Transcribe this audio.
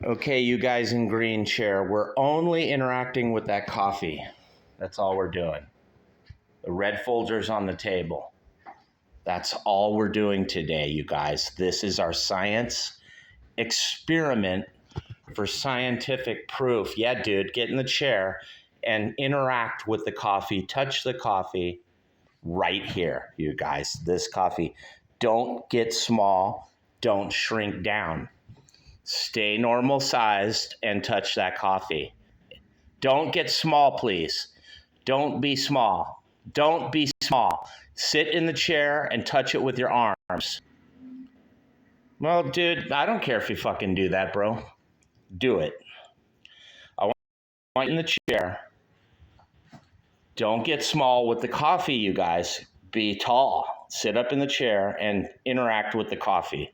Okay, you guys in green chair, we're only interacting with that coffee. That's all we're doing. The red folder's on the table. That's all we're doing today, you guys. This is our science experiment for scientific proof. Yeah, dude, get in the chair and interact with the coffee. Touch the coffee right here, you guys. This coffee. Don't get small. Don't shrink down. Stay normal sized and touch that coffee. Don't get small, please. Don't be small. Don't be small. Sit in the chair and touch it with your arms. Well, dude, I don't care if you fucking do that, bro. Do it. I want you in the chair. Don't get small with the coffee, you guys. Be tall. Sit up in the chair and interact with the coffee.